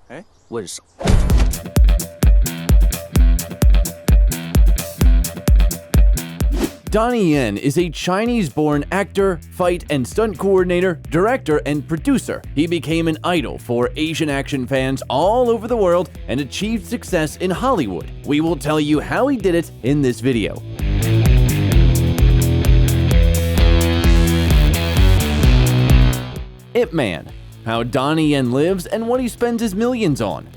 哎，问什么？ Donnie Yen is a Chinese-born actor, fight and stunt coordinator, director, and producer. He became an idol for Asian action fans all over the world and achieved success in Hollywood. We will tell you how he did it in this video. Ip Man, how Donnie Yen lives and what he spends his millions on.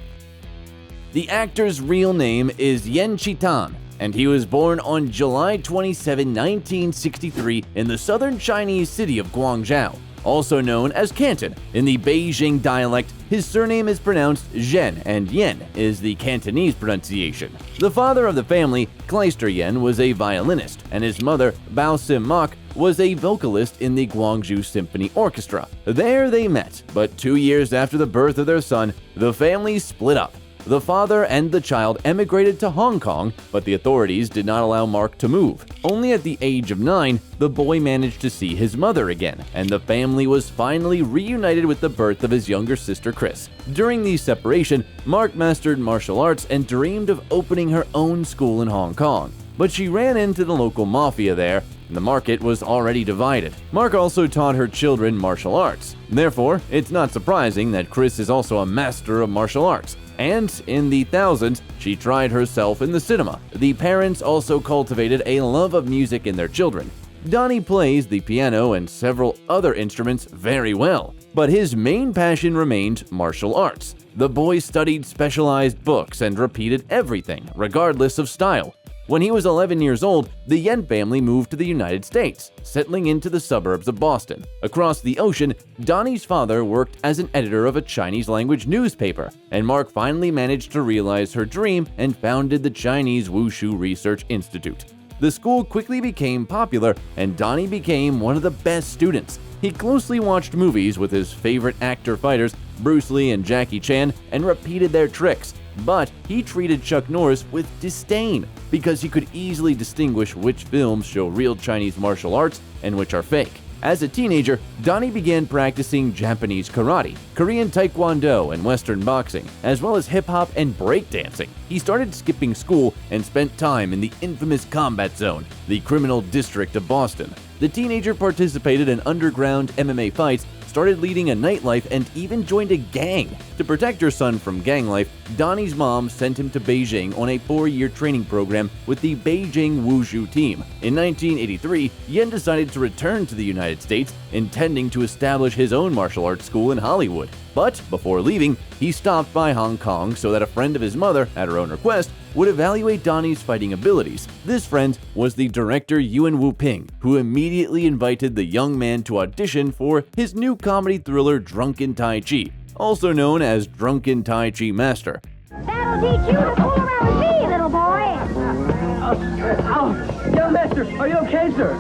The actor's real name is Yen Chitan, and he was born on July 27, 1963 in the southern Chinese city of Guangzhou, also known as Canton. In the Beijing dialect, his surname is pronounced Zhen, and Yen is the Cantonese pronunciation. The father of the family, Kleister Yen, was a violinist, and his mother, Bao Sim Mak, was a vocalist in the Guangzhou Symphony Orchestra. There they met, but 2 years after the birth of their son, the family split up. The father and the child emigrated to Hong Kong, but the authorities did not allow Mark to move. Only at the age of 9, the boy managed to see his mother again, and the family was finally reunited with the birth of his younger sister Chris. During the separation, Mark mastered martial arts and dreamed of opening her own school in Hong Kong. But she ran into the local mafia there, and the market was already divided. Mark also taught her children martial arts. Therefore, it's not surprising that Chris is also a master of martial arts. And in the thousands, she tried herself in the cinema. The parents also cultivated a love of music in their children. Donnie plays the piano and several other instruments very well, but his main passion remained martial arts. The boy studied specialized books and repeated everything, regardless of style. When he was 11 years old, the Yen family moved to the United States, settling into the suburbs of Boston. Across the ocean, Donnie's father worked as an editor of a Chinese-language newspaper, and Mark finally managed to realize her dream and founded the Chinese Wushu Research Institute. The school quickly became popular, and Donnie became one of the best students. He closely watched movies with his favorite actor-fighters, Bruce Lee and Jackie Chan, and repeated their tricks. But he treated Chuck Norris with disdain because he could easily distinguish which films show real Chinese martial arts and which are fake. As a teenager, Donnie began practicing Japanese karate, Korean taekwondo, and Western boxing, as well as hip-hop and breakdancing. He started skipping school and spent time in the infamous Combat Zone, the criminal district of Boston. The teenager participated in underground MMA fights, started leading a nightlife, and even joined a gang. To protect her son from gang life, Donnie's mom sent him to Beijing on a 4-year training program with the Beijing Wushu team. In 1983, Yen decided to return to the United States, intending to establish his own martial arts school in Hollywood. But before leaving, he stopped by Hong Kong so that a friend of his mother, at her own request, would evaluate Donnie's fighting abilities. This friend was the director Yuan Wu-ping, who immediately invited the young man to audition for his new comedy thriller Drunken Tai Chi, also known as Drunken Tai Chi Master. That'll teach you to fool around with me, little boy! Young master, are you okay, sir?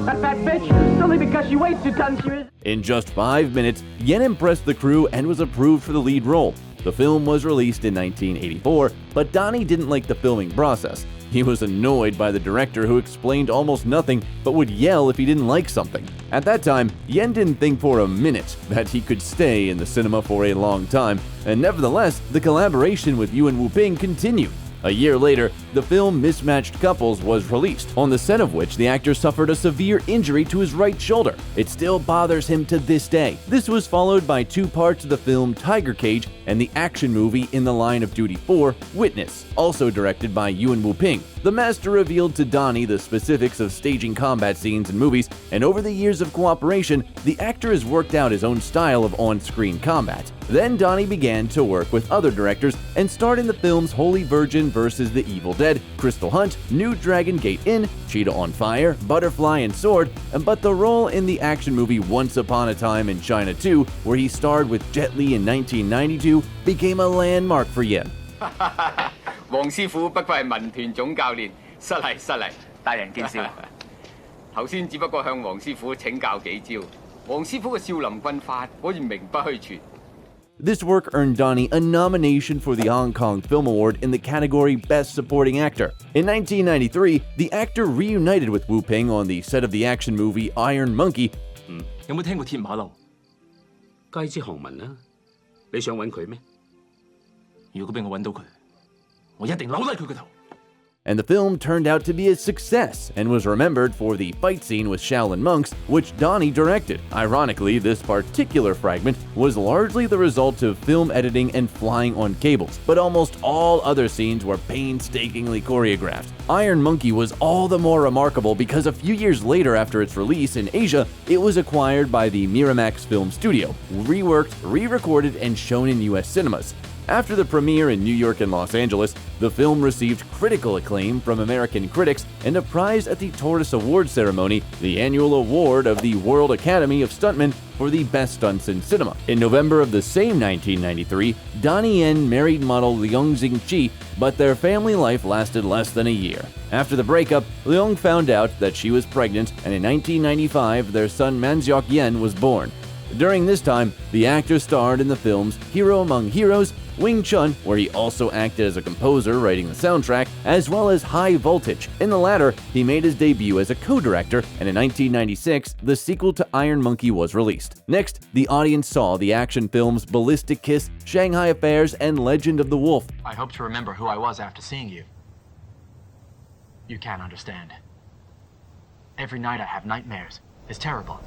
That fat bitch, it's only because she weighs 2 tons she is. In just 5 minutes, Yen impressed the crew and was approved for the lead role. The film was released in 1984, but Donnie didn't like the filming process. He was annoyed by the director, who explained almost nothing but would yell if he didn't like something. At that time, Yen didn't think for a minute that he could stay in the cinema for a long time, and nevertheless, the collaboration with Yuan Wu-ping continued. A year later, the film Mismatched Couples was released, on the set of which the actor suffered a severe injury to his right shoulder. It still bothers him to this day. This was followed by 2 parts of the film Tiger Cage and the action movie In the Line of Duty 4, Witness, also directed by Yuan Wu-ping. The master revealed to Donnie the specifics of staging combat scenes in movies, and over the years of cooperation, the actor has worked out his own style of on-screen combat. Then Donnie began to work with other directors and starred in the films Holy Virgin vs. the Evil Dead, Crystal Hunt, New Dragon Gate Inn, Cheetah on Fire, Butterfly, and Sword, but the role in the action movie Once Upon a Time in China 2, where he starred with Jet Li in 1992, became a landmark for Yen. 黃師傅不愧係民團總教練，失禮失禮，大人見笑。頭先只不過向黃師傅請教幾招，黃師傅嘅少林棍法果然名不虛傳。 This work earned Donnie a nomination for the Hong Kong Film Award in the category Best Supporting Actor. In 1993, the actor reunited with Wu-ping on the set of the action movie Iron Monkey. 有冇聽過鐵馬路？街知巷聞啦，你想揾佢咩？如果俾我揾到佢，我一定扭甩佢個頭。 And the film turned out to be a success and was remembered for the fight scene with Shaolin monks, which Donnie directed. Ironically, this particular fragment was largely the result of film editing and flying on cables, but almost all other scenes were painstakingly choreographed. Iron Monkey was all the more remarkable because a few years later after its release in Asia, it was acquired by the Miramax Film Studio, reworked, re-recorded, and shown in US cinemas. After the premiere in New York and Los Angeles, the film received critical acclaim from American critics and a prize at the Taurus Awards ceremony, the annual award of the World Academy of Stuntmen for the best stunts in cinema. In November of the same 1993, Donnie Yen married model Leung Jing-chi, but their family life lasted less than a year. After the breakup, Leung found out that she was pregnant, and in 1995, their son Manseok Yen was born. During this time, the actor starred in the films Hero Among Heroes, Wing Chun, where he also acted as a composer writing the soundtrack, as well as High Voltage. In the latter, he made his debut as a co-director, and in 1996, the sequel to Iron Monkey was released. Next, the audience saw the action films Ballistic Kiss, Shanghai Affairs, and Legend of the Wolf. I hope to remember who I was after seeing you. You can't understand. Every night I have nightmares. It's terrible.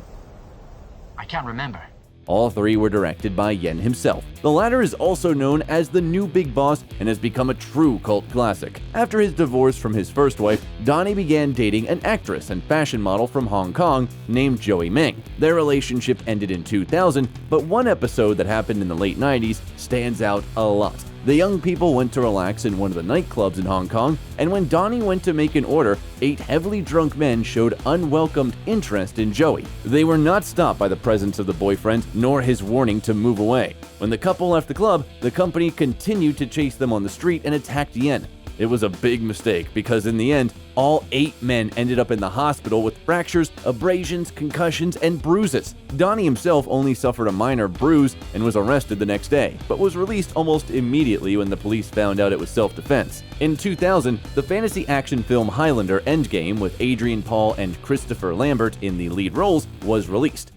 I can't remember. All three were directed by Yen himself. The latter is also known as the new big boss and has become a true cult classic. After his divorce from his first wife, Donnie began dating an actress and fashion model from Hong Kong named Joey Meng. Their relationship ended in 2000, but one episode that happened in the late 90s stands out a lot. The young people went to relax in one of the nightclubs in Hong Kong, and when Donnie went to make an order, 8 heavily drunk men showed unwelcomed interest in Joey. They were not stopped by the presence of the boyfriend, nor his warning to move away. When the couple left the club, the company continued to chase them on the street and attacked Yen. It was a big mistake because in the end, all 8 men ended up in the hospital with fractures, abrasions, concussions, and bruises. Donnie himself only suffered a minor bruise and was arrested the next day, but was released almost immediately when the police found out it was self-defense. In 2000, the fantasy action film Highlander Endgame with Adrian Paul and Christopher Lambert in the lead roles was released.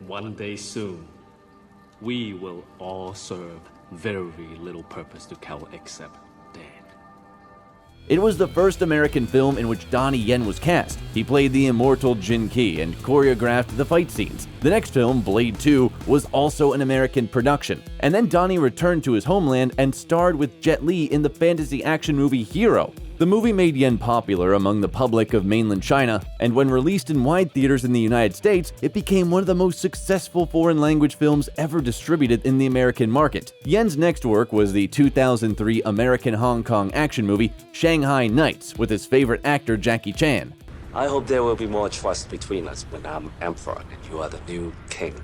One day soon, we will all serve very little purpose to Cal except dead. It was the first American film in which Donnie Yen was cast. He played the immortal Jin Ki and choreographed the fight scenes. The next film, Blade 2, was also an American production. And then Donnie returned to his homeland and starred with Jet Li in the fantasy action movie Hero. The movie made Yen popular among the public of mainland China, and when released in wide theaters in the United States, it became one of the most successful foreign language films ever distributed in the American market. Yen's next work was the 2003 American-Hong Kong action movie Shanghai Nights with his favorite actor Jackie Chan. I hope there will be more trust between us when I'm emperor and you are the new king.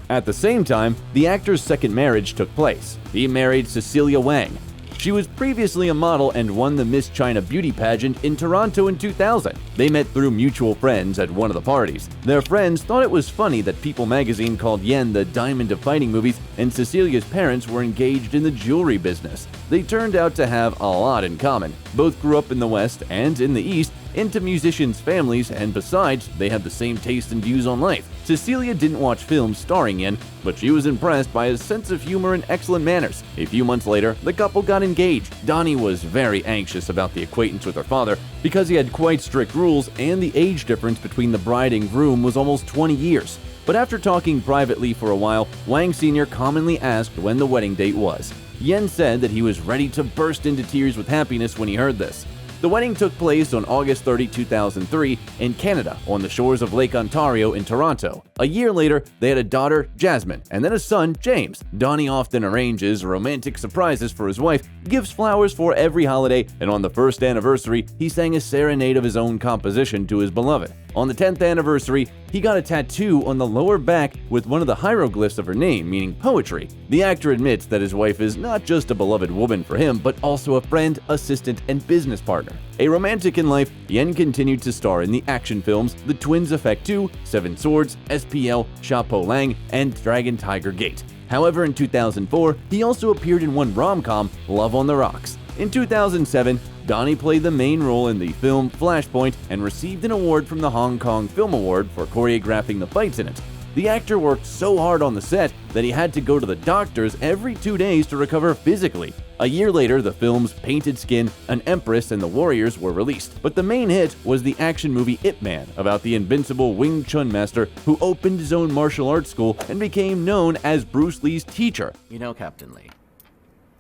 At the same time, the actor's second marriage took place. He married Cecilia Wang. She was previously a model and won the Miss China beauty pageant in Toronto in 2000. They met through mutual friends at one of the parties. Their friends thought it was funny that People magazine called Yen the diamond of fighting movies, and Cecilia's parents were engaged in the jewelry business. They turned out to have a lot in common. Both grew up in the West and in the East, into musicians' families, and besides, they had the same taste and views on life. Cecilia didn't watch films starring Yen, but she was impressed by his sense of humor and excellent manners. A few months later, the couple got engaged. Donnie was very anxious about the acquaintance with her father because he had quite strict rules, and the age difference between the bride and groom was almost 20 years. But after talking privately for a while, Wang Sr. commonly asked when the wedding date was. Yen said that he was ready to burst into tears with happiness when he heard this. The wedding took place on August 30, 2003 in Canada on the shores of Lake Ontario in Toronto. A year later, they had a daughter, Jasmine, and then a son, James. Donnie often arranges romantic surprises for his wife, gives flowers for every holiday, and on the first anniversary, he sang a serenade of his own composition to his beloved. On the 10th anniversary, he got a tattoo on the lower back with one of the hieroglyphs of her name, meaning poetry. The actor admits that his wife is not just a beloved woman for him, but also a friend, assistant, and business partner. A romantic in life, Yen continued to star in the action films The Twins Effect 2, Seven Swords, SPL, Sha Po Lang, and Dragon Tiger Gate. However, in 2004, he also appeared in one rom-com, Love on the Rocks. In 2007, Donnie played the main role in the film Flashpoint and received an award from the Hong Kong Film Award for choreographing the fights in it. The actor worked so hard on the set that he had to go to the doctors every 2 days to recover physically. A year later, the films Painted Skin, An Empress, and The Warriors were released, but the main hit was the action movie Ip Man, about the invincible Wing Chun master who opened his own martial arts school and became known as Bruce Lee's teacher. You know, Captain Lee,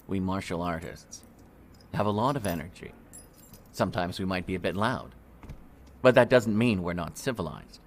we martial artists have a lot of energy. Sometimes we might be a bit loud, but that doesn't mean we're not civilized.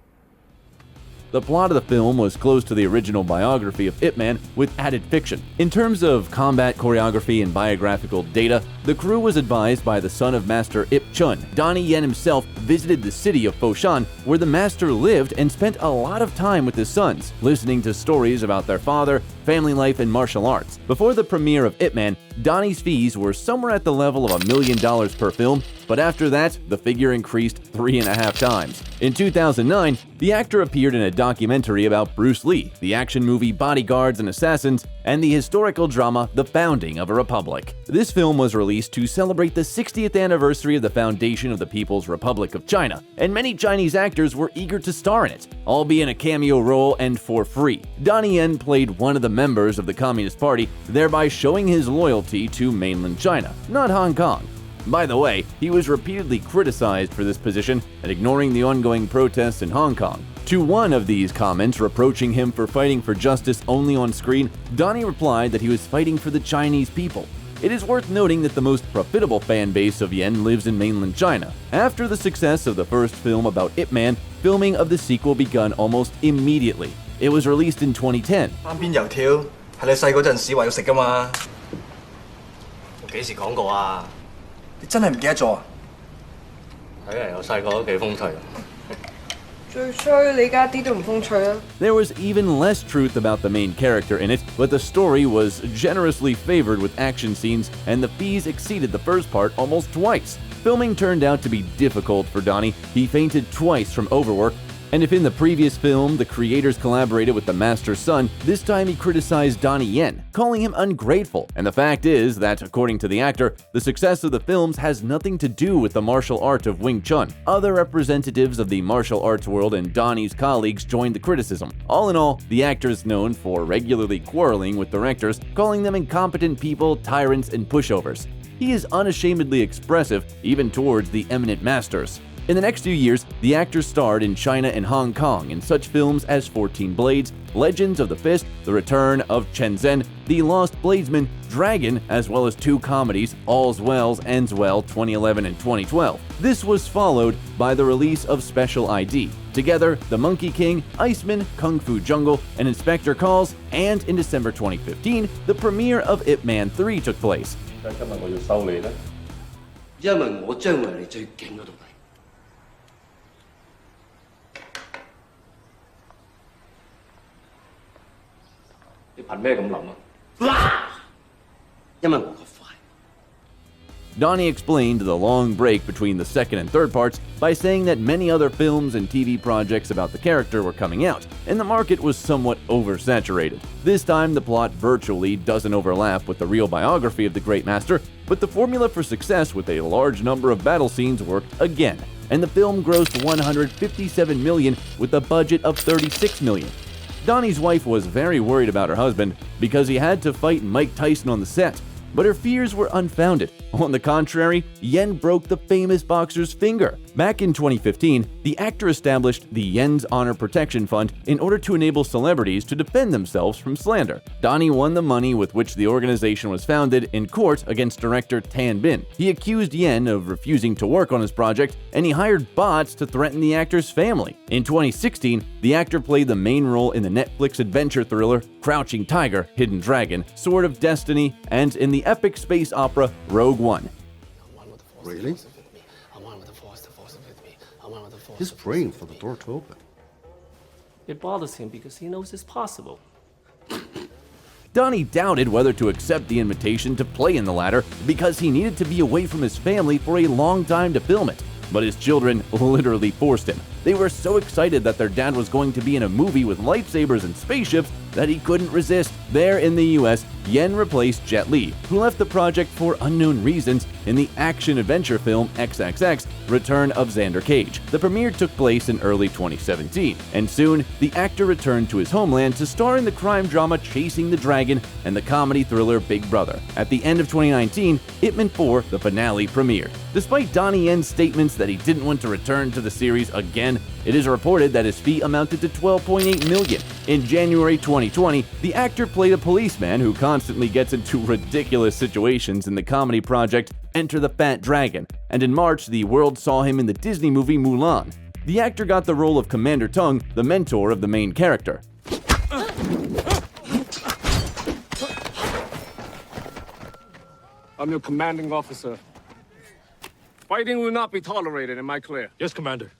The plot of the film was close to the original biography of Ip Man with added fiction. In terms of combat choreography and biographical data, the crew was advised by the son of Master Ip Chun. Donnie Yen himself visited the city of Foshan, where the master lived, and spent a lot of time with his sons, listening to stories about their father, family life, and martial arts. Before the premiere of Ip Man, Donnie's fees were somewhere at the level of $1 million per film, but after that, the figure increased 3.5 times. In 2009, the actor appeared in a documentary about Bruce Lee, the action movie Bodyguards and Assassins, and the historical drama The Founding of a Republic. This film was released to celebrate the 60th anniversary of the foundation of the People's Republic of China, and many Chinese actors were eager to star in it, albeit in a cameo role and for free. Donnie Yen played one of the members of the Communist Party, thereby showing his loyalty to mainland China, not Hong Kong. By the way, he was repeatedly criticized for this position and ignoring the ongoing protests in Hong Kong. To one of these comments reproaching him for fighting for justice only on screen, Donnie replied that he was fighting for the Chinese people. It is worth noting that the most profitable fan base of Yen lives in mainland China. After the success of the first film about Ip Man, filming of the sequel begun almost immediately. It was released in 2010. 單邊油條係你細嗰陣時話要食㗎嘛？我幾時講過啊？你真係唔記得咗啊？睇嚟我細個都幾風趣。最衰你而家一啲都唔風趣啊！ There was even less truth about the main character in it, but the story was generously favored with action scenes, and the fees exceeded the first part almost twice. Filming turned out to be difficult for Donnie. He fainted twice from overwork, and if in the previous film the creators collaborated with the master's son, this time he criticized Donnie Yen, calling him ungrateful. And the fact is that, according to the actor, the success of the films has nothing to do with the martial art of Wing Chun. Other representatives of the martial arts world and Donnie's colleagues joined the criticism. All in all, the actor is known for regularly quarreling with directors, calling them incompetent people, tyrants, and pushovers. He is unashamedly expressive, even towards the eminent masters. In the next few years, the actor starred in China and Hong Kong in such films as 14 Blades, Legends of the Fist, The Return of Chen Zhen, The Lost Bladesman, Dragon, as well as 2 comedies, All's Well Ends Well 2011 and 2012. This was followed by the release of Special ID. Together, The Monkey King, Iceman, Kung Fu Jungle, and Inspector Calls, and in December 2015, the premiere of Ip Man 3 took place. 今日我要收你咧，因為我將會係你最勁嗰度。你憑咩咁諗啊？因為我個快。 Donnie explained the long break between the second and third parts by saying that many other films and TV projects about the character were coming out, and the market was somewhat oversaturated. This time, the plot virtually doesn't overlap with the real biography of the Great Master, but the formula for success with a large number of battle scenes worked again, and the film grossed $157 million with a budget of $36 million. Donnie's wife was very worried about her husband because he had to fight Mike Tyson on the set, but her fears were unfounded. On the contrary, Yen broke the famous boxer's finger. Back in 2015, the actor established the Yen's Honor Protection Fund in order to enable celebrities to defend themselves from slander. Donnie won the money with which the organization was founded in court against director Tan Bin. He accused Yen of refusing to work on his project, and he hired bots to threaten the actor's family. In 2016, the actor played the main role in the Netflix adventure thriller Crouching Tiger, Hidden Dragon, Sword of Destiny, and in the epic space opera Rogue One. Really? He's praying for the door to open. It bothers him because he knows it's possible. Donnie doubted whether to accept the invitation to play in the latter because he needed to be away from his family for a long time to film it, but his children literally forced him. They were so excited that their dad was going to be in a movie with lightsabers and spaceships that he couldn't resist. There in the US, Yen replaced Jet Li, who left the project for unknown reasons, in the action-adventure film XXX: Return of Xander Cage. The premiere took place in early 2017, and soon the actor returned to his homeland to star in the crime drama Chasing the Dragon and the comedy thriller Big Brother. At the end of 2019, Ip Man 4, the finale, premiered. Despite Donnie Yen's statements that he didn't want to return to the series again, it is reported that his fee amounted to $12.8 million. In January 2020, the actor played a policeman who constantly gets into ridiculous situations in the comedy project Enter the Fat Dragon, and in March, the world saw him in the Disney movie Mulan. The actor got the role of Commander Tung, the mentor of the main character. I'm your commanding officer. Fighting will not be tolerated, am I clear? Yes, Commander.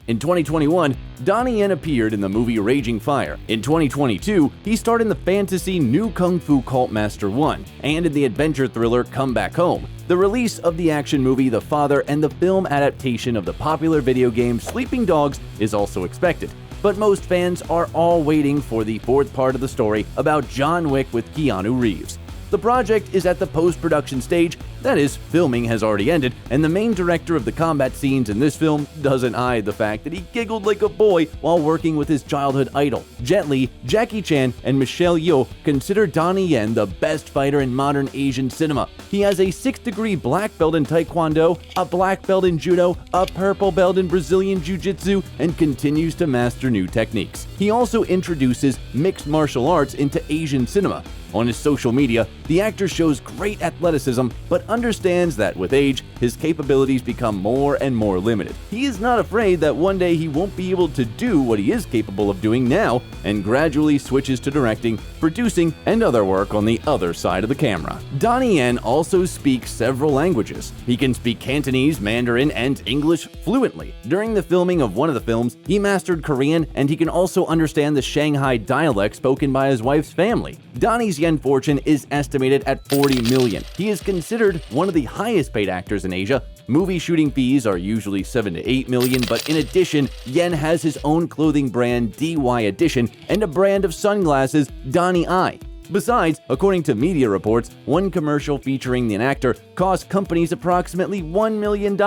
In 2021, Donnie Yen appeared in the movie Raging Fire. In 2022, he starred in the fantasy New Kung Fu Cult Master 1 and in the adventure thriller Come Back Home. The release of the action movie The Father and the film adaptation of the popular video game Sleeping Dogs is also expected. But most fans are all waiting for the fourth part of the story about John Wick with Keanu Reeves. The project is at the post-production stage, that is, filming has already ended, and the main director of the combat scenes in this film doesn't hide the fact that he giggled like a boy while working with his childhood idol. Jet Li, Jackie Chan, and Michelle Yeoh consider Donnie Yen the best fighter in modern Asian cinema. He has a 6th-degree black belt in Taekwondo, a black belt in Judo, a purple belt in Brazilian Jiu-Jitsu, and continues to master new techniques. He also introduces mixed martial arts into Asian cinema. On his social media, the actor shows great athleticism, but understands that with age, his capabilities become more and more limited. He is not afraid that one day he won't be able to do what he is capable of doing now, and gradually switches to directing, producing, and other work on the other side of the camera. Donnie Yen also speaks several languages. He can speak Cantonese, Mandarin, and English fluently. During the filming of one of the films, he mastered Korean, and he can also understand the Shanghai dialect spoken by his wife's family. Donnie's Yen fortune is estimated at $40 million. He is considered one of the highest paid actors in Asia. Movie shooting fees are usually $7 to $8 million, but in addition, Yen has his own clothing brand DY Edition and a brand of sunglasses, Donnie Eye. Besides, according to media reports, one commercial featuring an actor cost companies approximately $1 million.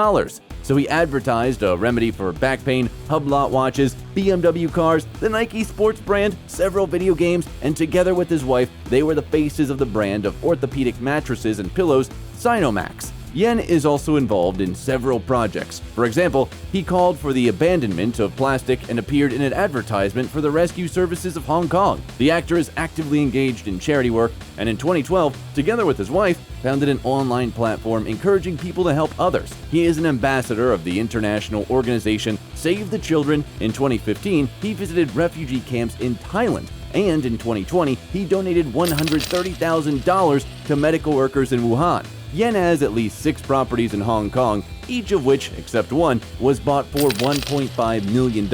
So he advertised a remedy for back pain, Hublot watches, BMW cars, the Nike sports brand, several video games, and together with his wife, they were the faces of the brand of orthopedic mattresses and pillows, Sinomax. Yen is also involved in several projects. For example, he called for the abandonment of plastic and appeared in an advertisement for the rescue services of Hong Kong. The actor is actively engaged in charity work, and in 2012, together with his wife, founded an online platform encouraging people to help others. He is an ambassador of the international organization Save the Children. In 2015, he visited refugee camps in Thailand, and in 2020, he donated $130,000 to medical workers in Wuhan. Yen has at least 6 properties in Hong Kong, each of which, except one, was bought for $1.5 million.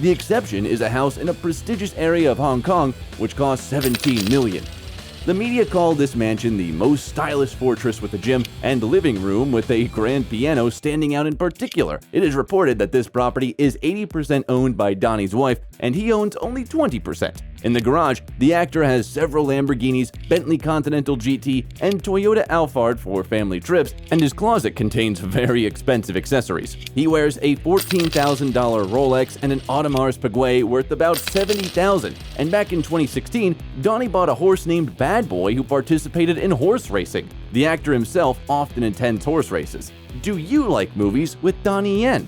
The exception is a house in a prestigious area of Hong Kong, which cost $17 million. The media called this mansion the most stylish fortress with a gym and living room with a grand piano standing out in particular. It is reported that this property is 80% owned by Donnie's wife, and he owns only 20%. In the garage, the actor has several Lamborghinis, Bentley Continental GT, and Toyota Alphard for family trips, and his closet contains very expensive accessories. He wears a $14,000 Rolex and an Audemars Piguet worth about $70,000. And back in 2016, Donnie bought a horse named Bad Boy who participated in horse racing. The actor himself often attends horse races. Do you like movies with Donnie Yen?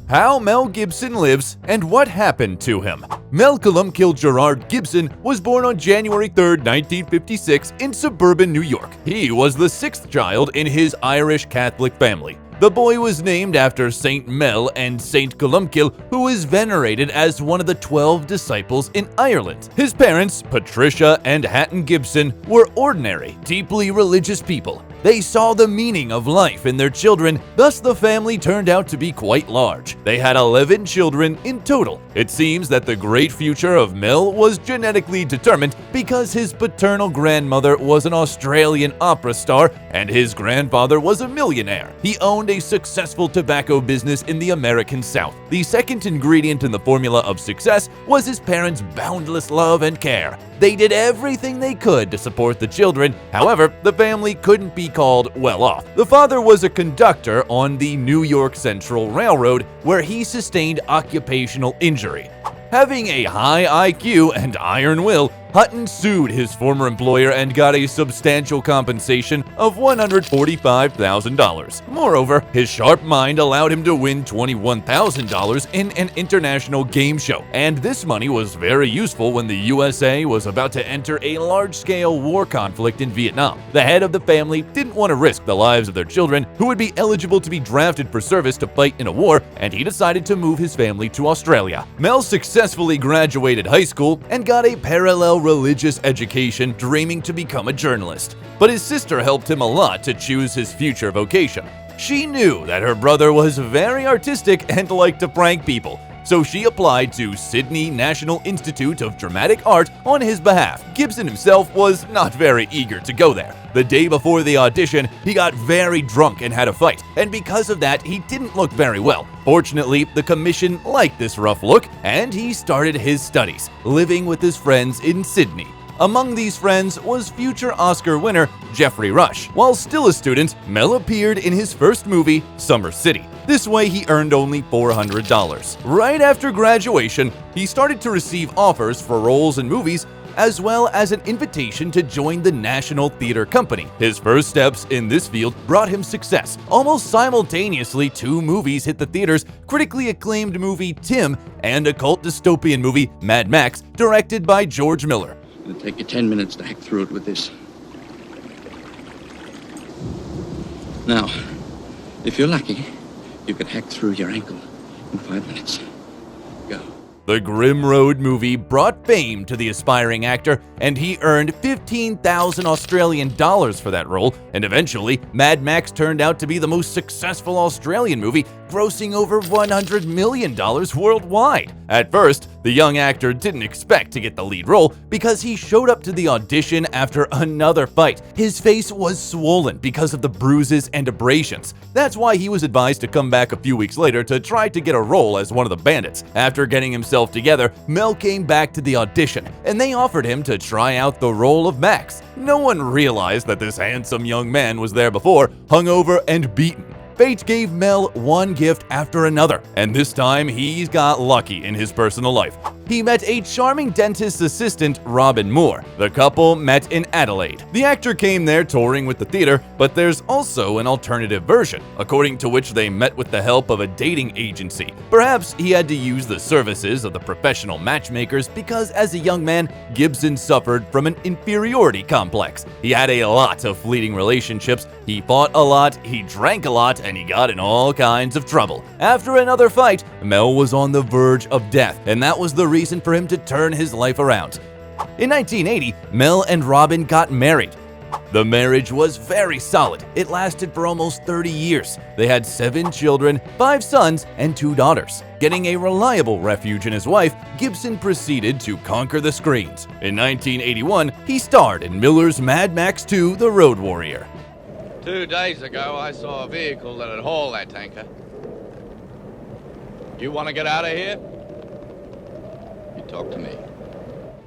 How Mel Gibson lives and what happened to him. Mel Gerard Gibson was born on January 3, 1956 in suburban New York. He was the 6th child in his Irish Catholic family. The boy was named after Saint Mel and Saint Columcille, who is venerated as one of the 12 disciples in Ireland. His parents, Patricia and Hatton Gibson, were ordinary, deeply religious people. They saw the meaning of life in their children, thus the family turned out to be quite large. They had 11 children in total. It seems that the great future of Mel was genetically determined because his paternal grandmother was an Australian opera star and his grandfather was a millionaire. He owned a successful tobacco business in the American South. The second ingredient in the formula of success was his parents' boundless love and care. They did everything they could to support the children. However, the family couldn't be called well off. The father was a conductor on the New York Central Railroad, where he sustained occupational injury. Having a high IQ and iron will, Hutton sued his former employer and got a substantial compensation of $145,000. Moreover, his sharp mind allowed him to win $21,000 in an international game show, and this money was very useful when the USA was about to enter a large-scale war conflict in Vietnam. The head of the family didn't want to risk the lives of their children, who would be eligible to be drafted for service to fight in a war, and he decided to move his family to Australia. Mel successfully graduated high school and got a parallel religious education, dreaming to become a journalist. But his sister helped him a lot to choose his future vocation. She knew that her brother was very artistic and liked to prank people, so she applied to Sydney National Institute of Dramatic Art on his behalf. Gibson himself was not very eager to go there. The day before the audition, he got very drunk and had a fight, and because of that, he didn't look very well. Fortunately, the commission liked this rough look, and he started his studies, living with his friends in Sydney. Among these friends was future Oscar winner Geoffrey Rush. While still a student, Mel appeared in his first movie, Summer City. This way, he earned only $400. Right after graduation, he started to receive offers for roles in movies, as well as an invitation to join the National Theatre Company. His first steps in this field brought him success. Almost simultaneously, two movies hit the theaters: critically acclaimed movie Tim and a cult dystopian movie Mad Max, directed by George Miller. It'll take you 10 minutes to hack through it with this. Now, if you're lucky, you can hack through your ankle in 5 minutes. Go. The Grim Road movie brought fame to the aspiring actor, and he earned 15,000 Australian dollars for that role, and eventually, Mad Max turned out to be the most successful Australian movie, grossing over $100 million worldwide. At first, the young actor didn't expect to get the lead role because he showed up to the audition after another fight. His face was swollen because of the bruises and abrasions. That's why he was advised to come back a few weeks later to try to get a role as one of the bandits. After getting himself together, Mel came back to the audition, and they offered him to try out the role of Max. No one realized that this handsome young man was there before, hungover and beaten. Fate gave Mel one gift after another, and this time he got lucky in his personal life. He met a charming dentist's assistant, Robin Moore. The couple met in Adelaide. The actor came there touring with the theater, but there's also an alternative version, according to which they met with the help of a dating agency. Perhaps he had to use the services of the professional matchmakers because as a young man, Gibson suffered from an inferiority complex. He had a lot of fleeting relationships, he fought a lot, he drank a lot, and he got in all kinds of trouble. After another fight, Mel was on the verge of death, and that was the reason for him to turn his life around. In 1980, Mel and Robin got married. The marriage was very solid. It lasted for almost 30 years. They had 7 children, 5 sons, and 2 daughters. Getting a reliable refuge in his wife, Gibson proceeded to conquer the screens. In 1981, he starred in Miller's Mad Max 2: The Road Warrior. 2 days ago, I saw a vehicle that had hauled that tanker. You want to get out of here? You talk to me.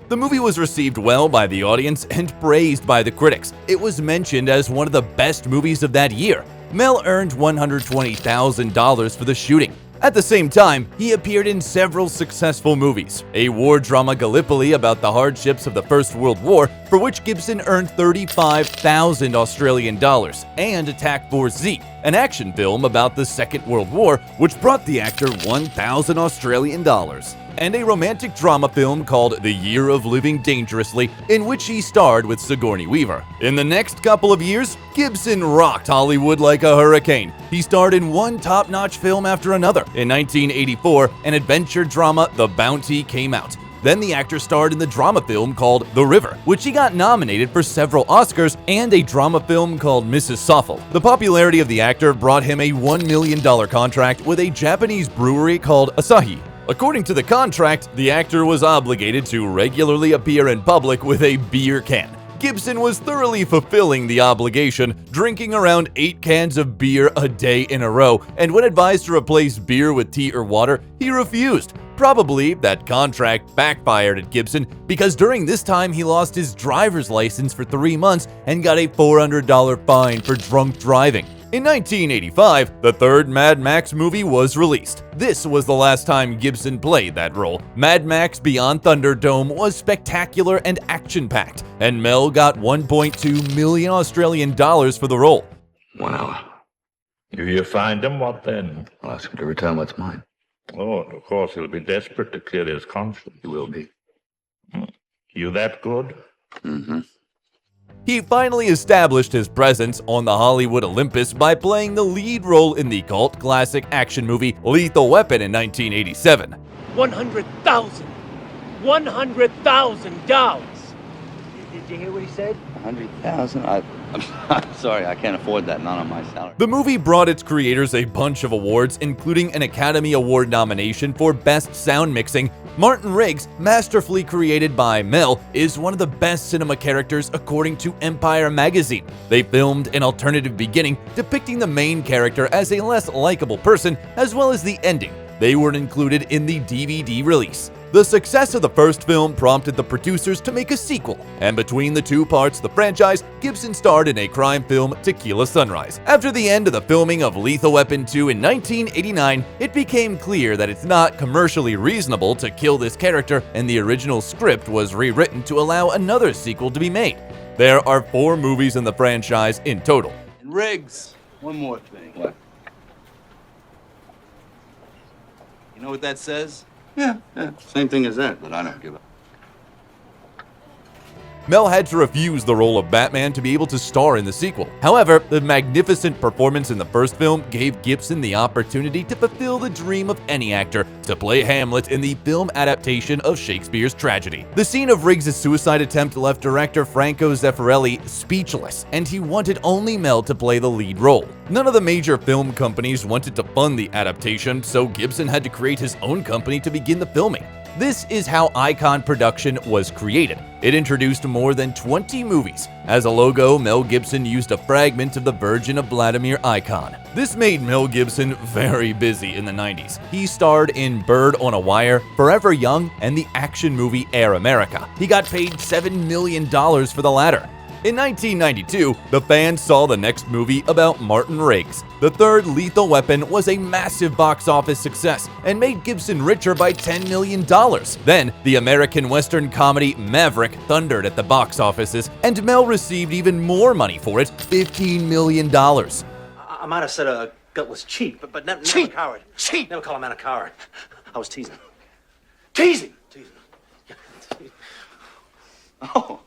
The movie was received well by the audience and praised by the critics. It was mentioned as one of the best movies of that year. Mel earned $120,000 for the shooting. At the same time, he appeared in several successful movies. A war drama Gallipoli about the hardships of the First World War, for which Gibson earned 35,000 Australian dollars, and Attack Force Z, an action film about the Second World War, which brought the actor 1,000 Australian dollars. And a romantic drama film called The Year of Living Dangerously, in which he starred with Sigourney Weaver. In the next couple of years, Gibson rocked Hollywood like a hurricane. He starred in one top-notch film after another. In 1984, an adventure drama, The Bounty, came out. Then the actor starred in the drama film called The River, which he got nominated for several Oscars, and a drama film called Mrs. Soffel. The popularity of the actor brought him a $1 million contract with a Japanese brewery called Asahi. According to the contract, the actor was obligated to regularly appear in public with a beer can. Gibson was thoroughly fulfilling the obligation, drinking around 8 cans of beer a day in a row, and when advised to replace beer with tea or water, he refused. Probably that contract backfired at Gibson because during this time he lost his driver's license for 3 months and got a $400 fine for drunk driving. In 1985, the third Mad Max movie was released. This was the last time Gibson played that role. Mad Max Beyond Thunderdome was spectacular and action-packed, and Mel got 1.2 million Australian dollars for the role. Wow. If you find him, what then? I'll ask him to return what's mine. Oh, and of course he'll be desperate to clear his conscience. He will be. You that good? Mm-hmm. He finally established his presence on the Hollywood Olympus by playing the lead role in the cult classic action movie Lethal Weapon in 1987. $100,000. $100,000. Did you hear what he said? 100,000? I'm sorry, I can't afford that, not on my salary. The movie brought its creators a bunch of awards, including an Academy Award nomination for Best Sound Mixing. Martin Riggs, masterfully created by Mel, is one of the best cinema characters according to Empire magazine. They filmed an alternative beginning depicting the main character as a less likable person, as well as the ending. They weren't included in the DVD release. The success of the first film prompted the producers to make a sequel, and between the two parts of the franchise, Gibson starred in a crime film, Tequila Sunrise. After the end of the filming of Lethal Weapon 2 in 1989, it became clear that it's not commercially reasonable to kill this character, and the original script was rewritten to allow another sequel to be made. There are 4 movies in the franchise in total. And Riggs, one more thing. What? You know what that says? Yeah. Same thing as that, but I don't give a... Mel had to refuse the role of Batman to be able to star in the sequel. However, the magnificent performance in the first film gave Gibson the opportunity to fulfill the dream of any actor to play Hamlet in the film adaptation of Shakespeare's tragedy. The scene of Riggs' suicide attempt left director Franco Zeffirelli speechless, and he wanted only Mel to play the lead role. None of the major film companies wanted to fund the adaptation, so Gibson had to create his own company to begin the filming. This is how Icon Production was created. It introduced more than 20 movies. As a logo, Mel Gibson used a fragment of the Virgin of Vladimir icon. This made Mel Gibson very busy in the 90s. He starred in Bird on a Wire, Forever Young, and the action movie Air America. He got paid $7 million for the latter. In 1992, the fans saw the next movie about Martin Riggs. The third Lethal Weapon was a massive box office success and made Gibson richer by $10 million. Then, the American Western comedy Maverick thundered at the box offices, and Mel received even more money for it, $15 million. I might have said a gutless cheat, but never a coward. Cheat! Never call a man a coward. I was teasing. Teasing! Oh.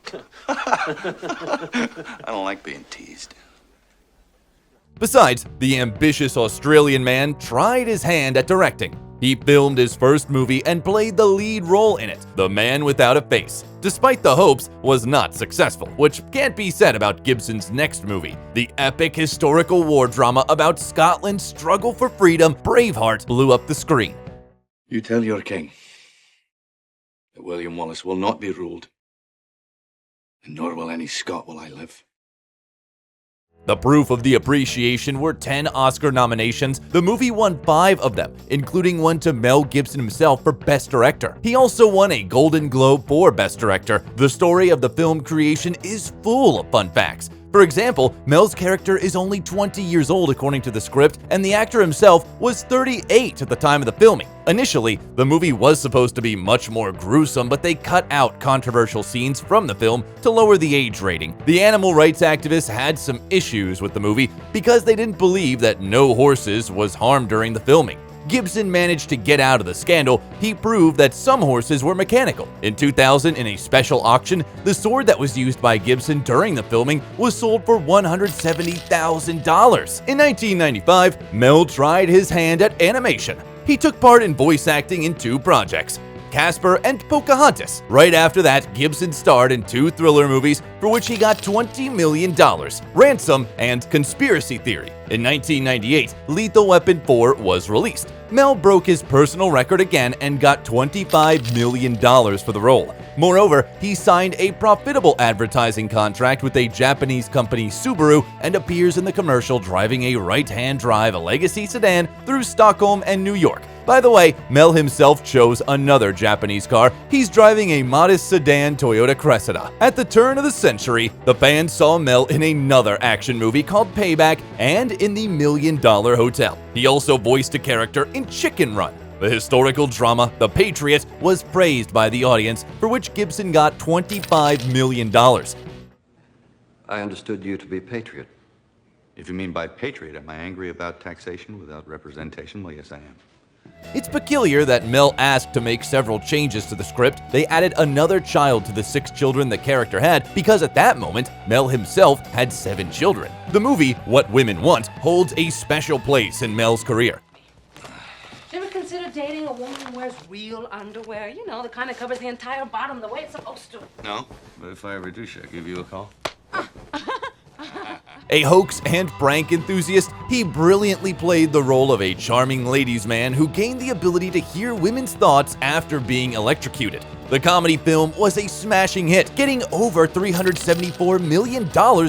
I don't like being teased. Besides, the ambitious Australian man tried his hand at directing. He filmed his first movie and played the lead role in it, The Man Without a Face. Despite the hopes, was not successful, which can't be said about Gibson's next movie. The epic historical war drama about Scotland's struggle for freedom, Braveheart, blew up the screen. You tell your king that William Wallace will not be ruled, and nor will any Scot while I live. The proof of the appreciation were 10 Oscar nominations. The movie won 5 of them, including one to Mel Gibson himself for Best Director. He also won a Golden Globe for Best Director. The story of the film creation is full of fun facts. For example, Mel's character is only 20 years old according to the script, and the actor himself was 38 at the time of the filming. Initially, the movie was supposed to be much more gruesome, but they cut out controversial scenes from the film to lower the age rating. The animal rights activists had some issues with the movie because they didn't believe that no horses was harmed during the filming. Gibson managed to get out of the scandal. He proved that some horses were mechanical. In 2000, in a special auction, the sword that was used by Gibson during the filming was sold for $170,000. In 1995, Mel tried his hand at animation. He took part in voice acting in 2 projects. Casper, and Pocahontas. Right after that, Gibson starred in 2 thriller movies for which he got $20 million, Ransom and Conspiracy Theory. In 1998, Lethal Weapon 4 was released. Mel broke his personal record again and got $25 million for the role. Moreover, he signed a profitable advertising contract with a Japanese company, Subaru, and appears in the commercial driving a right-hand drive Legacy sedan through Stockholm and New York. By the way, Mel himself chose another Japanese car. He's driving a modest sedan Toyota Cressida. At the turn of the century, the fans saw Mel in another action movie called Payback and in The $1 Million Hotel. He also voiced a character in Chicken Run. The historical drama, The Patriot, was praised by the audience, for which Gibson got $25 million. I understood you to be a patriot. If you mean by patriot, am I angry about taxation without representation? Well, yes, I am. It's peculiar that Mel asked to make several changes to the script. They added another child to the 6 children the character had because at that moment, Mel himself had 7 children. The movie, What Women Want, holds a special place in Mel's career. You ever consider dating a woman who wears real underwear? You know, the kind that covers the entire bottom the way it's supposed to. No, but if I ever do, should I give you a call? A hoax and prank enthusiast, he brilliantly played the role of a charming ladies' man who gained the ability to hear women's thoughts after being electrocuted. The comedy film was a smashing hit, getting over $374 million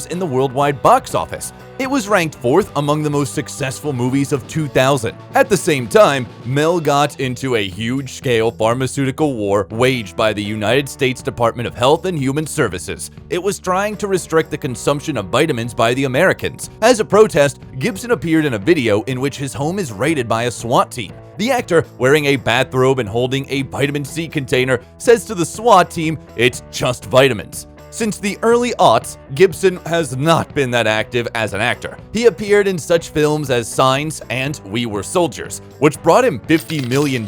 in the worldwide box office. It was ranked 4th among the most successful movies of 2000. At the same time, Mel got into a huge-scale pharmaceutical war waged by the United States Department of Health and Human Services. It was trying to restrict the consumption of vitamins by the Americans. As a protest, Gibson appeared in a video in which his home is raided by a SWAT team. The actor, wearing a bathrobe and holding a vitamin C container, says to the SWAT team, "It's just vitamins." Since the early aughts, Gibson has not been that active as an actor. He appeared in such films as Signs and We Were Soldiers, which brought him $50 million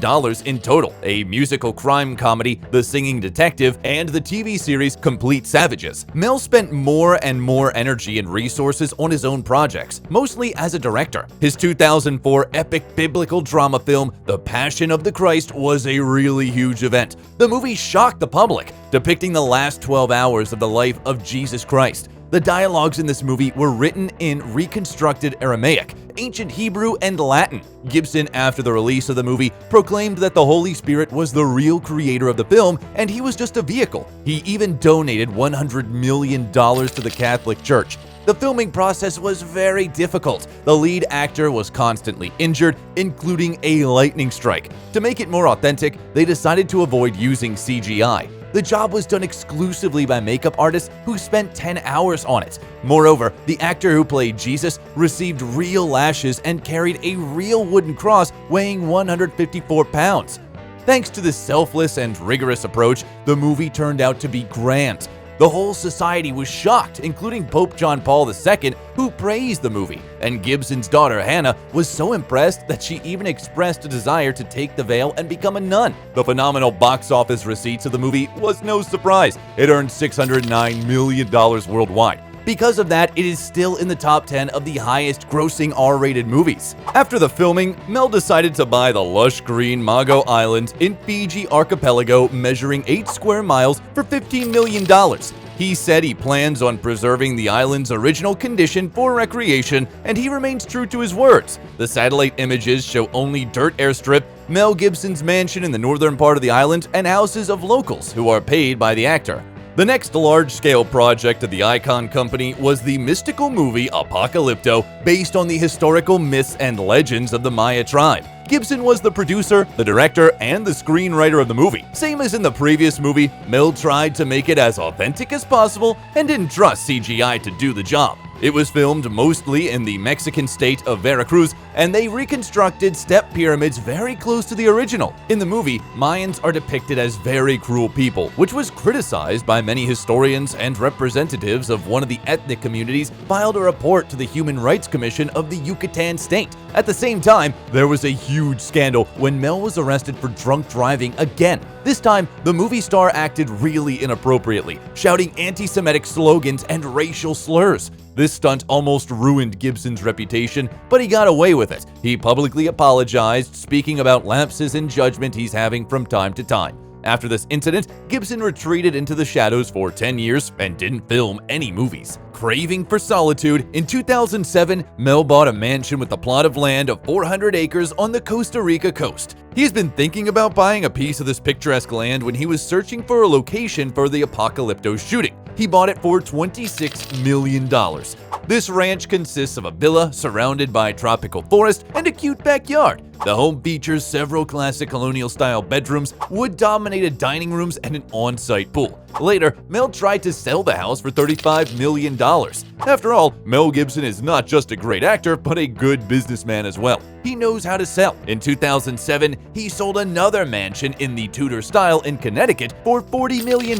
in total, a musical crime comedy, The Singing Detective, and the TV series Complete Savages. Mel spent more and more energy and resources on his own projects, mostly as a director. His 2004 epic biblical drama film, The Passion of the Christ, was a really huge event. The movie shocked the public, depicting the last 12 hours of the life of Jesus Christ. The dialogues in this movie were written in reconstructed Aramaic, ancient Hebrew, and Latin. Gibson, after the release of the movie, proclaimed that the Holy Spirit was the real creator of the film and he was just a vehicle. He even donated $100 million to the Catholic Church. The filming process was very difficult. The lead actor was constantly injured, including a lightning strike. To make it more authentic, they decided to avoid using CGI. The job was done exclusively by makeup artists who spent 10 hours on it. Moreover, the actor who played Jesus received real lashes and carried a real wooden cross weighing 154 pounds. Thanks to this selfless and rigorous approach, the movie turned out to be grand. The whole society was shocked, including Pope John Paul II, who praised the movie, and Gibson's daughter Hannah was so impressed that she even expressed a desire to take the veil and become a nun. The phenomenal box office receipts of the movie was no surprise. It earned $609 million worldwide. Because of that, it is still in the top 10 of the highest grossing R-rated movies. After the filming, Mel decided to buy the lush green Mago Island in Fiji archipelago measuring 8 square miles for $15 million. He said he plans on preserving the island's original condition for recreation, and he remains true to his words. The satellite images show only dirt airstrip, Mel Gibson's mansion in the northern part of the island, and houses of locals who are paid by the actor. The next large-scale project of the Icon Company was the mystical movie Apocalypto, based on the historical myths and legends of the Maya tribe. Gibson was the producer, the director, and the screenwriter of the movie. Same as in the previous movie, Mel tried to make it as authentic as possible and didn't trust CGI to do the job. It was filmed mostly in the Mexican state of Veracruz, and they reconstructed step pyramids very close to the original. In the movie, Mayans are depicted as very cruel people, which was criticized by many historians, and representatives of one of the ethnic communities filed a report to the Human Rights Commission of the Yucatan state. At the same time, there was a huge scandal when Mel was arrested for drunk driving again. This time, the movie star acted really inappropriately, shouting anti-Semitic slogans and racial slurs. This stunt almost ruined Gibson's reputation, but he got away with it. He publicly apologized, speaking about lapses in judgment he's having from time to time. After this incident, Gibson retreated into the shadows for 10 years and didn't film any movies. Craving for solitude, in 2007, Mel bought a mansion with a plot of land of 400 acres on the Costa Rica coast. He's been thinking about buying a piece of this picturesque land when he was searching for a location for the Apocalypto shooting. He bought it for $26 million. This ranch consists of a villa surrounded by tropical forest and a cute backyard. The home features several classic colonial-style bedrooms, wood-dominated dining rooms, and an on-site pool. Later, Mel tried to sell the house for $35 million. After all, Mel Gibson is not just a great actor, but a good businessman as well. He knows how to sell. In 2007, he sold another mansion in the Tudor style in Connecticut for $40 million,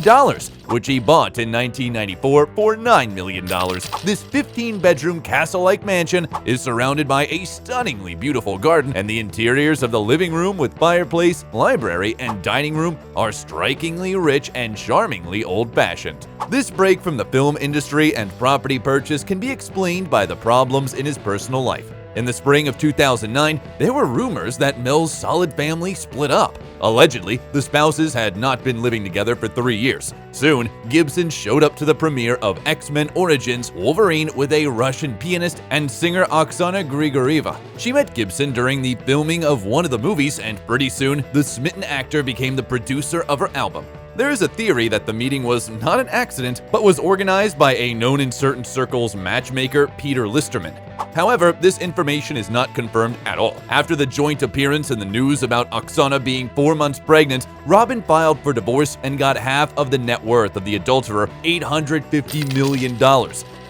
which he bought in 1994 for $9 million. This 15-bedroom castle-like mansion is surrounded by a stunningly beautiful garden, and the interiors of the living room with fireplace, library, and dining room are strikingly rich and charmingly old-fashioned. This break from the film industry and property purchase can be explained by the problems in his personal life. In the spring of 2009, there were rumors that Mel's solid family split up. Allegedly, the spouses had not been living together for 3 years. Soon, Gibson showed up to the premiere of X-Men Origins Wolverine with a Russian pianist and singer Oksana Grigorieva. She met Gibson during the filming of one of the movies, and pretty soon, the smitten actor became the producer of her album. There is a theory that the meeting was not an accident, but was organized by a known in certain circles matchmaker, Peter Listerman. However, this information is not confirmed at all. After the joint appearance in the news about Oksana being 4 months pregnant, Robin filed for divorce and got half of the net worth of the adulterer, $850 million.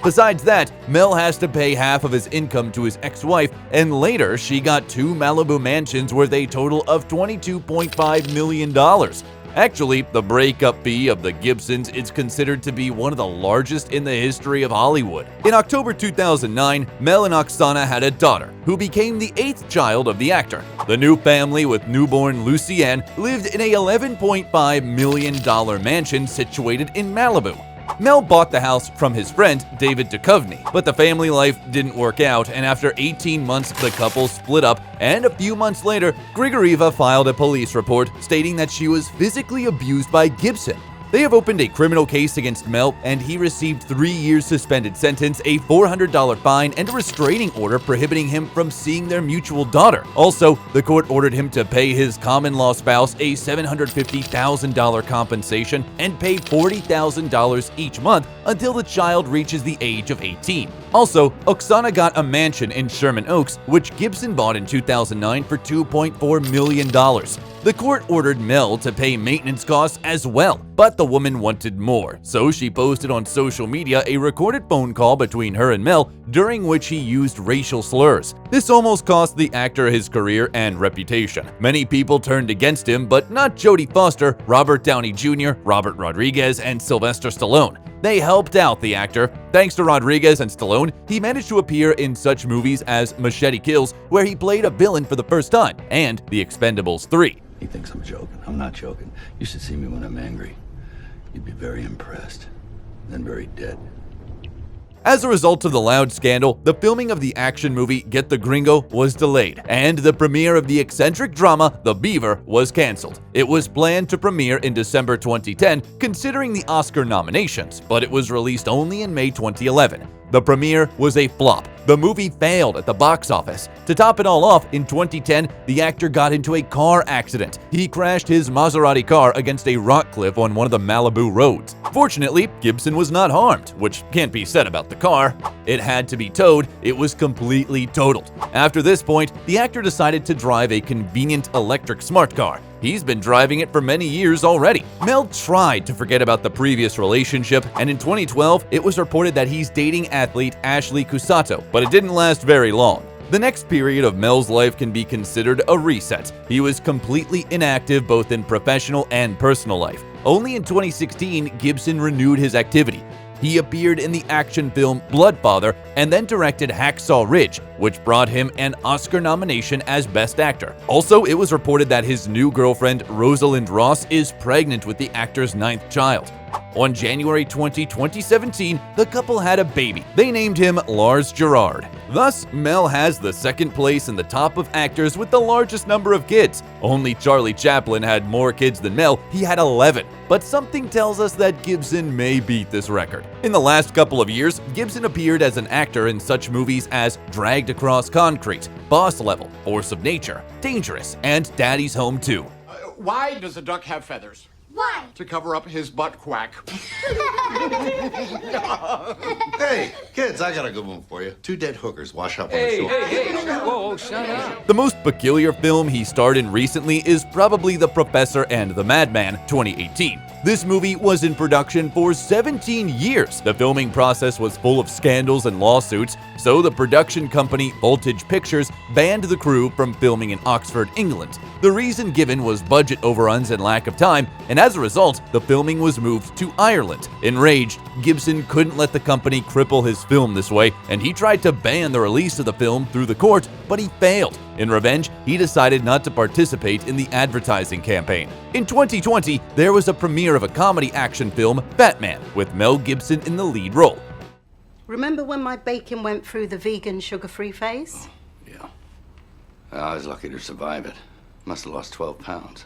Besides that, Mel has to pay half of his income to his ex-wife, and later she got 2 Malibu mansions worth a total of $22.5 million. Actually, the breakup fee of the Gibsons is considered to be one of the largest in the history of Hollywood. In October 2009, Mel and Oksana had a daughter, who became the 8th child of the actor. The new family with newborn Lucienne lived in a $11.5 million mansion situated in Malibu. Mel bought the house from his friend, David Duchovny, but the family life didn't work out, and after 18 months, the couple split up, and a few months later, Grigorieva filed a police report stating that she was physically abused by Gibson. They have opened a criminal case against Mel, and he received 3 years suspended sentence, a $400 fine, and a restraining order prohibiting him from seeing their mutual daughter. Also, the court ordered him to pay his common-law spouse a $750,000 compensation and pay $40,000 each month until the child reaches the age of 18. Also, Oksana got a mansion in Sherman Oaks, which Gibson bought in 2009 for $2.4 million. The court ordered Mel to pay maintenance costs as well, but the woman wanted more, so she posted on social media a recorded phone call between her and Mel, during which he used racial slurs. This almost cost the actor his career and reputation. Many people turned against him, but not Jodie Foster, Robert Downey Jr., Robert Rodriguez, and Sylvester Stallone. They helped out the actor. Thanks to Rodriguez and Stallone, he managed to appear in such movies as Machete Kills, where he played a villain for the first time, and The Expendables 3. He thinks I'm joking. I'm not joking. You should see me when I'm angry. You'd be very impressed, then very dead. As a result of the loud scandal, the filming of the action movie Get the Gringo was delayed, and the premiere of the eccentric drama The Beaver was cancelled. It was planned to premiere in December 2010, considering the Oscar nominations, but it was released only in May 2011. The premiere was a flop. The movie failed at the box office. To top it all off, in 2010, the actor got into a car accident. He crashed his Maserati car against a rock cliff on one of the Malibu roads. Fortunately, Gibson was not harmed, which can't be said about the car. It had to be towed. It was completely totaled. After this point, the actor decided to drive a convenient electric smart car. He's been driving it for many years already. Mel tried to forget about the previous relationship, and in 2012, it was reported that he's dating athlete Ashley Cusato, but it didn't last very long. The next period of Mel's life can be considered a reset. He was completely inactive both in professional and personal life. Only in 2016, Gibson renewed his activity. He appeared in the action film Bloodfather and then directed Hacksaw Ridge, which brought him an Oscar nomination as Best Actor. Also, it was reported that his new girlfriend, Rosalind Ross, is pregnant with the actor's 9th child. On January 20, 2017, the couple had a baby. They named him Lars Gerard. Thus, Mel has the second place in the top of actors with the largest number of kids. Only Charlie Chaplin had more kids than Mel, he had 11. But something tells us that Gibson may beat this record. In the last couple of years, Gibson appeared as an actor in such movies as Dragged Across Concrete, Boss Level, Force of Nature, Dangerous, and Daddy's Home 2. Why does a duck have feathers? Why? To cover up his butt quack. Hey, kids, I got a good one for you. Two dead hookers wash up on the shore. Hey, whoa, shut up. The most peculiar film he starred in recently is probably The Professor and the Madman, 2018. This movie was in production for 17 years. The filming process was full of scandals and lawsuits, so the production company Voltage Pictures banned the crew from filming in Oxford, England. The reason given was budget overruns and lack of time, and as a result, the filming was moved to Ireland. Enraged, Gibson couldn't let the company cripple his film this way, and he tried to ban the release of the film through the court, but he failed. In revenge, he decided not to participate in the advertising campaign. In 2020, there was a premiere of a comedy action film, Batman, with Mel Gibson in the lead role. Remember when my bacon went through the vegan sugar-free phase? Yeah. I was lucky to survive it. Must have lost 12 pounds.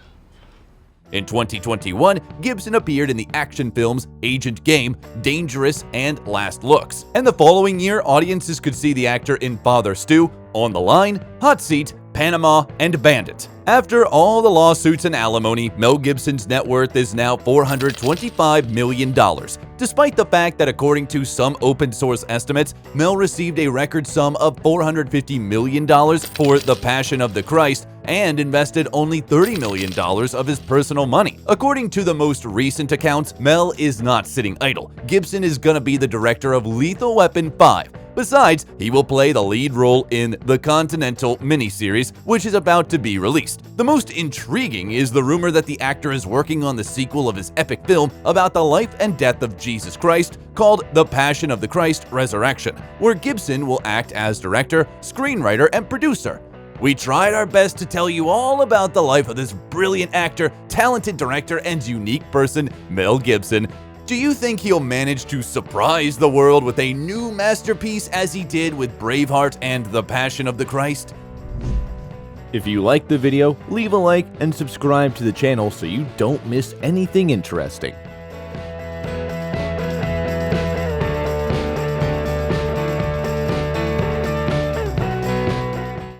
In 2021, Gibson appeared in the action films Agent Game, Dangerous, and Last Looks. And the following year, audiences could see the actor in Father Stu, On the Line, Hot Seat, Panama, and Bandit. After all the lawsuits and alimony, Mel Gibson's net worth is now $425 million. Despite the fact that according to some open source estimates, Mel received a record sum of $450 million for The Passion of the Christ and invested only $30 million of his personal money. According to the most recent accounts, Mel is not sitting idle. Gibson is gonna be the director of Lethal Weapon 5. Besides, he will play the lead role in the Continental miniseries, which is about to be released. The most intriguing is the rumor that the actor is working on the sequel of his epic film about the life and death of Jesus Christ called The Passion of the Christ Resurrection, where Gibson will act as director, screenwriter, and producer. We tried our best to tell you all about the life of this brilliant actor, talented director, and unique person, Mel Gibson. Do you think he'll manage to surprise the world with a new masterpiece as he did with Braveheart and The Passion of the Christ? If you liked the video, leave a like and subscribe to the channel so you don't miss anything interesting.